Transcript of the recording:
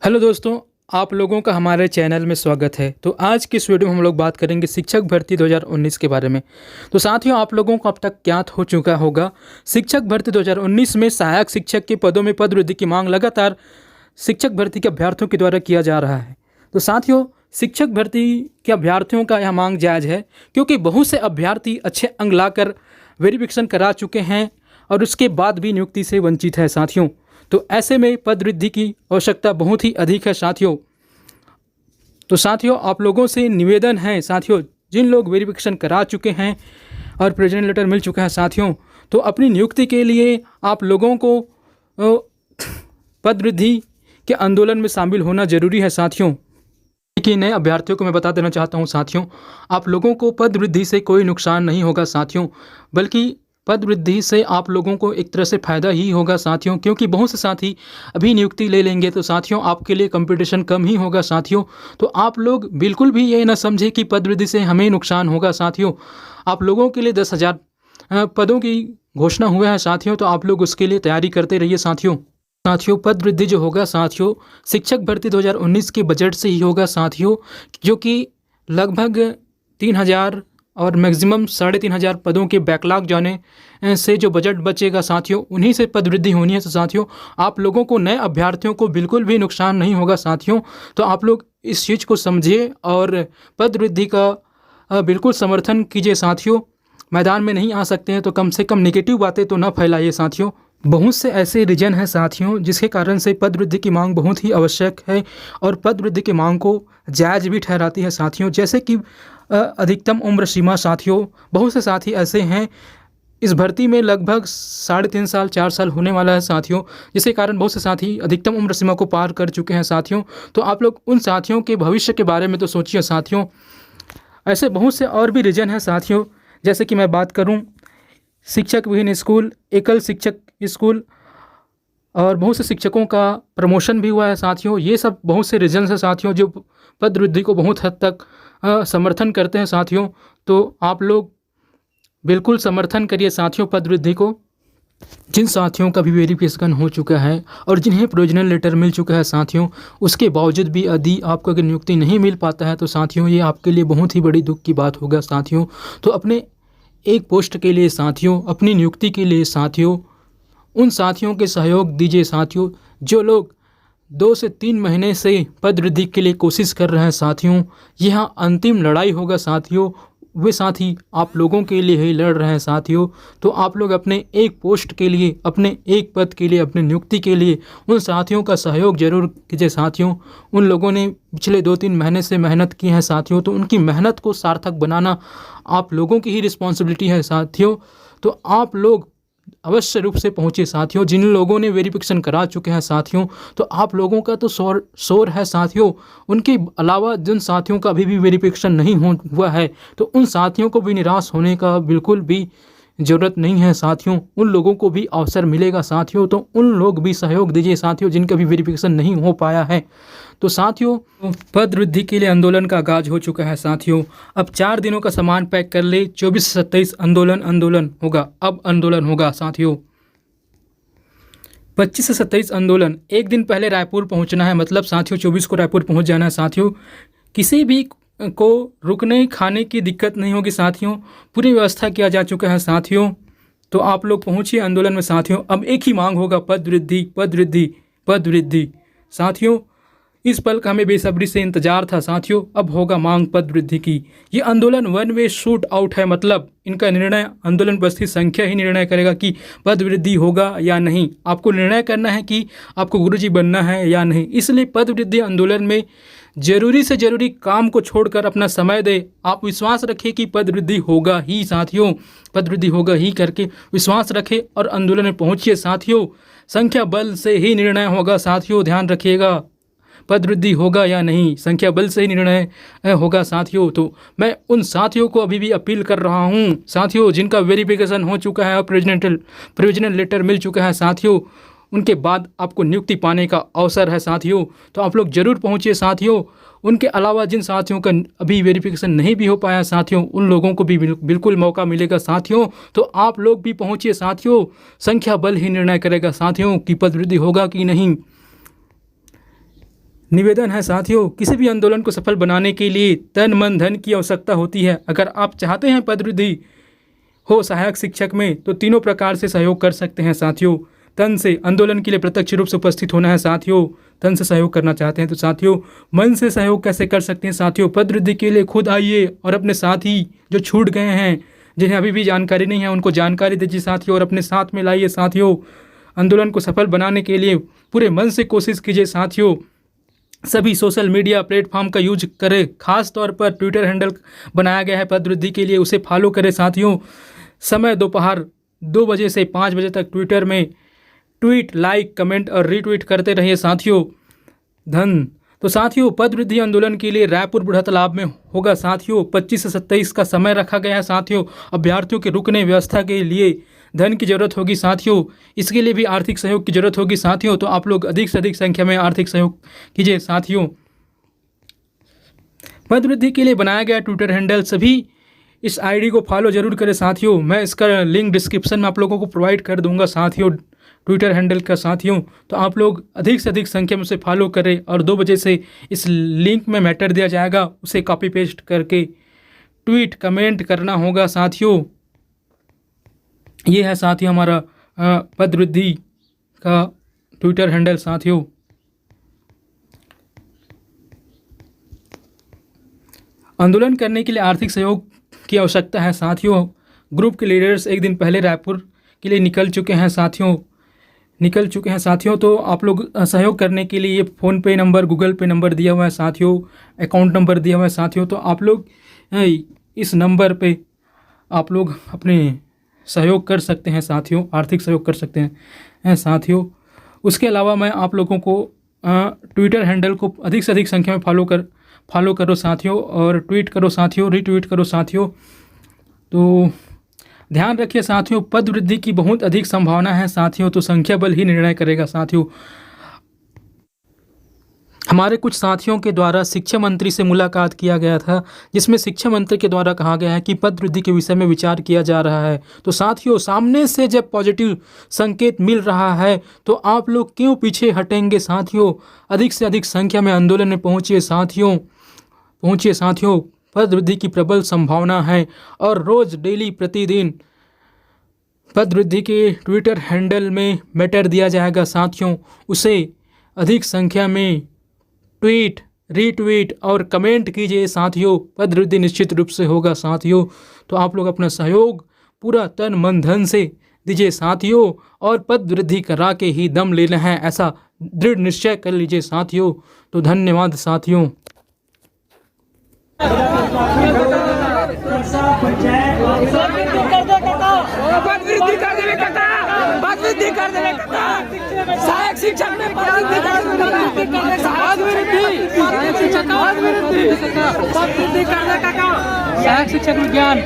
Hello दोस्तों, आप लोगों का हमारे चैनल में स्वागत है। तो आज की इस वीडियो में हम लोग बात करेंगे शिक्षक भर्ती 2019 के बारे में। तो साथियों, आप लोगों को अब तक ज्ञात हो चुका होगा, शिक्षक भर्ती 2019 में सहायक शिक्षक के पदों में पद वृद्धि की मांग लगातार शिक्षक भर्ती के अभ्यर्थियों के द्वारा किया जा रहा है। तो साथियों, शिक्षक भर्ती के अभ्यर्थियों का यह मांग जायज़ है, क्योंकि बहुत से अभ्यर्थी अच्छे अंक लाकर वेरिफिकेशन करा चुके हैं और उसके बाद भी नियुक्ति से वंचित है साथियों। तो ऐसे में पद वृद्धि की आवश्यकता बहुत ही अधिक है साथियों। तो साथियों, आप लोगों से निवेदन है साथियों, जिन लोग वेरिफिकेशन करा चुके हैं और प्रेजेंट लेटर मिल चुका है साथियों, तो अपनी नियुक्ति के लिए आप लोगों को पद वृद्धि के आंदोलन में शामिल होना जरूरी है साथियों। कि नए अभ्यर्थियों को मैं बता देना चाहता हूं साथियों, आप लोगों को पद वृद्धि से कोई नुकसान नहीं होगा साथियों, बल्कि पद वृद्धि से आप लोगों को एक तरह से फ़ायदा ही होगा साथियों, क्योंकि बहुत से साथी अभी नियुक्ति ले लेंगे तो साथियों आपके लिए कंपटीशन कम ही होगा साथियों। तो आप लोग बिल्कुल भी ये ना समझे कि पद वृद्धि से हमें नुकसान होगा साथियों। आप लोगों के लिए 10,000 पदों की घोषणा हुआ है साथियों, तो आप लोग उसके लिए तैयारी करते रहिए साथियों। साथियों, पद वृद्धि जो होगा साथियों, शिक्षक भर्ती 2019 के बजट से ही होगा साथियों, जो कि लगभग 3,000 और मैक्सिमम 3,500 पदों के बैकलॉग जाने से जो बजट बचेगा साथियों, उन्हीं से पद वृद्धि होनी है। तो साथियों, आप लोगों को, नए अभ्यर्थियों को बिल्कुल भी नुकसान नहीं होगा साथियों। तो आप लोग इस चीज़ को समझिए और पद वृद्धि का बिल्कुल समर्थन कीजिए साथियों। मैदान में नहीं आ सकते हैं तो कम से कम नेगेटिव बातें तो ना फैलाइए साथियों। बहुत से ऐसे रीजन हैं साथियों जिसके कारण से पद वृद्धि की मांग बहुत ही आवश्यक है और पद वृद्धि की मांग को जायज़ भी ठहराती है साथियों, जैसे कि अधिकतम उम्र सीमा साथियों। बहुत से साथी ऐसे हैं, इस भर्ती में लगभग 3.5 साल 4 साल होने वाला है साथियों, जिसके कारण बहुत से साथी अधिकतम उम्र सीमा को पार कर चुके हैं साथियों। तो आप लोग उन साथियों के भविष्य के बारे में तो सोचिए साथियों। ऐसे बहुत से और भी रीजन हैं साथियों, जैसे कि मैं बात करूं, शिक्षक विहीन स्कूल, एकल शिक्षक स्कूल और बहुत से शिक्षकों का प्रमोशन भी हुआ है साथियों। ये सब बहुत से रीजन हैं साथियों जो पद वृद्धि को बहुत हद तक समर्थन करते हैं साथियों। तो आप लोग बिल्कुल समर्थन करिए साथियों पद वृद्धि को। जिन साथियों का भी वेरिफिकेशन हो चुका है और जिन्हें प्रोविजनल लेटर मिल चुका है साथियों, उसके बावजूद भी यदि आपको अगर नियुक्ति नहीं मिल पाता है तो साथियों ये आपके लिए बहुत ही बड़ी दुख की बात होगा साथियों। तो अपने एक पोस्ट के लिए साथियों, अपनी नियुक्ति के लिए साथियों, उन साथियों के सहयोग दीजिए साथियों जो लोग 2 से 3 महीने से पद वृद्धि के लिए कोशिश कर रहे हैं साथियों। यह अंतिम लड़ाई होगा साथियों, वे साथी आप लोगों के लिए ही लड़ रहे हैं साथियों। तो आप लोग अपने एक पोस्ट के लिए, अपने एक पद के लिए, अपने नियुक्ति के लिए उन साथियों का सहयोग जरूर कीजिए साथियों। उन लोगों ने पिछले 2-3 महीने से मेहनत की है साथियों, तो उनकी मेहनत को सार्थक बनाना आप लोगों की ही रिस्पॉन्सिबिलिटी है साथियों। तो आप लोग अवश्य रूप से पहुंचे साथियों। जिन लोगों ने वेरिफिकेशन करा चुके हैं साथियों, तो आप लोगों का तो शोर है साथियों। उनके अलावा जिन साथियों का अभी भी वेरिफिकेशन नहीं हुआ है, तो उन साथियों को भी निराश होने का बिल्कुल भी ज़रूरत नहीं है साथियों। उन लोगों को भी अवसर मिलेगा साथियों, तो उन लोग भी सहयोग दीजिए साथियों जिनका भी वेरिफिकेशन नहीं हो पाया है। तो साथियों, पद वृद्धि के लिए आंदोलन का आगाज हो चुका है साथियों। अब 4 दिनों का सामान पैक कर ले, 24 से 27 आंदोलन होगा। अब आंदोलन होगा साथियों। 25 से 27 आंदोलन, एक दिन पहले रायपुर पहुंचना है, मतलब साथियों 24 को रायपुर पहुंच जाना है साथियों। किसी भी को रुकने खाने की दिक्कत नहीं होगी साथियों, पूरी व्यवस्था किया जा चुका है साथियों। तो आप लोग पहुंचिए आंदोलन में साथियों। अब एक ही मांग होगा, पद वृद्धि, पद वृद्धि, पद वृद्धि साथियों। इस पल का हमें बेसब्री से इंतजार था साथियों, अब होगा मांग पद वृद्धि की। ये आंदोलन वन वे शूट आउट है, मतलब इनका निर्णय आंदोलन उपस्थित संख्या ही निर्णय करेगा कि पद वृद्धि होगा या नहीं। आपको निर्णय करना है कि आपको गुरुजी बनना है या नहीं। इसलिए पद वृद्धि आंदोलन में जरूरी से जरूरी काम को छोड़कर अपना समय दे। आप विश्वास रखें कि पद वृद्धि होगा ही साथियों, पद वृद्धि होगा ही करके विश्वास रखें और आंदोलन में पहुंचिए साथियों। संख्या बल से ही निर्णय होगा साथियों, ध्यान रखिएगा। पद वृद्धि होगा या नहीं, संख्या बल से ही निर्णय होगा साथियों। तो मैं उन साथियों को अभी भी अपील कर रहा हूं साथियों, जिनका वेरिफिकेशन हो चुका है और प्रोविजनल लेटर मिल चुका है साथियों, उनके बाद आपको नियुक्ति पाने का अवसर है साथियों। तो आप लोग जरूर पहुंचिए साथियों। उनके अलावा जिन साथियों का अभी वेरिफिकेशन नहीं भी हो पाया साथियों, उन लोगों को भी बिल्कुल मौका मिलेगा साथियों। तो आप लोग भी पहुंचिए साथियों। संख्या बल ही निर्णय करेगा साथियों कि पद वृद्धि होगा कि नहीं। निवेदन है साथियों, किसी भी आंदोलन को सफल बनाने के लिए तन मन धन की आवश्यकता होती है। अगर आप चाहते हैं पदवृद्धि हो सहायक शिक्षक में तो तीनों प्रकार से सहयोग कर सकते हैं साथियों। तन से आंदोलन के लिए प्रत्यक्ष रूप से उपस्थित होना है साथियों। तन से सहयोग करना चाहते हैं तो साथियों मन से सहयोग कैसे कर सकते हैं साथियों? पदवृद्धि के लिए खुद आइए और अपने साथी जो छूट गए हैं, जिन्हें अभी भी जानकारी नहीं है, उनको जानकारी दीजिए साथियों और अपने साथ में लाइए साथियों। आंदोलन को सफल बनाने के लिए पूरे मन से कोशिश कीजिए साथियों। सभी सोशल मीडिया प्लेटफॉर्म का यूज करें, खास तौर पर ट्विटर हैंडल बनाया गया है पदवृद्धि के लिए, उसे फॉलो करें साथियों। समय दोपहर 2 बजे से 5 बजे तक ट्विटर में ट्वीट, लाइक, कमेंट और रीट्वीट करते रहिए साथियों। तो साथियों पदवृद्धि आंदोलन के लिए रायपुर बूढ़ा तालाब में होगा साथियों। 25 से 27 का समय रखा गया है साथियों। अभ्यर्थियों के रुकने व्यवस्था के लिए धन की जरूरत होगी साथियों। इसके लिए भी आर्थिक सहयोग की जरूरत होगी साथियों। तो आप लोग अधिक से अधिक संख्या में आर्थिक सहयोग कीजिए साथियों। पदवृद्धि के लिए बनाया गया ट्विटर हैंडल, सभी इस आईडी को फॉलो जरूर करें साथियों। मैं इसका लिंक डिस्क्रिप्शन में आप लोगों को प्रोवाइड कर दूंगा साथियों, ट्विटर हैंडल का साथियों। तो आप लोग अधिक से अधिक संख्या में उसे फॉलो करें और 2 बजे से इस लिंक में मैटर दिया जाएगा, उसे कॉपी पेस्ट करके ट्वीट, कमेंट करना होगा साथियों। ये है साथियों हमारा पदवृद्धि का ट्विटर हैंडल साथियों। आंदोलन करने के लिए आर्थिक सहयोग की आवश्यकता है साथियों। ग्रुप के लीडर्स एक दिन पहले रायपुर के लिए निकल चुके हैं साथियों। तो आप लोग सहयोग करने के लिए ये फ़ोन पे नंबर, गूगल पे नंबर दिया हुआ है साथियों, अकाउंट नंबर दिया हुआ है साथियों। तो आप लोग इस नंबर पे आप लोग अपने सहयोग कर सकते हैं साथियों, आर्थिक सहयोग कर सकते हैं साथियों। उसके अलावा मैं आप लोगों को ट्विटर हैंडल को अधिक से अधिक संख्या में फॉलो करो साथियों और ट्वीट करो साथियों, रीट्वीट करो साथियों। तो ध्यान रखिए साथियों, पद वृद्धि की बहुत अधिक संभावना है साथियों। तो संख्या बल ही निर्णय करेगा साथियों। हमारे कुछ साथियों के द्वारा शिक्षा मंत्री से मुलाकात किया गया था, जिसमें शिक्षा मंत्री के द्वारा कहा गया है कि पद वृद्धि के विषय में विचार किया जा रहा है। तो साथियों सामने से जब पॉजिटिव संकेत मिल रहा है तो आप लोग क्यों पीछे हटेंगे साथियों? अधिक से अधिक संख्या में आंदोलन में पहुंचिए साथियों। पद वृद्धि की प्रबल संभावना है और रोज डेली प्रतिदिन पद वृद्धि के ट्विटर हैंडल में मैटर दिया जाएगा साथियों। उसे अधिक संख्या में ट्वीट, रीट्वीट और कमेंट कीजिए साथियों। पद वृद्धि निश्चित रूप से होगा साथियों। तो आप लोग अपना सहयोग पूरा तन मन धन से दीजिए साथियों और पद वृद्धि करा के ही दम लेना है, ऐसा दृढ़ निश्चय कर लीजिए साथियों। तो धन्यवाद साथियों। सहायक शिक्षक में सहायक शिक्षक विज्ञान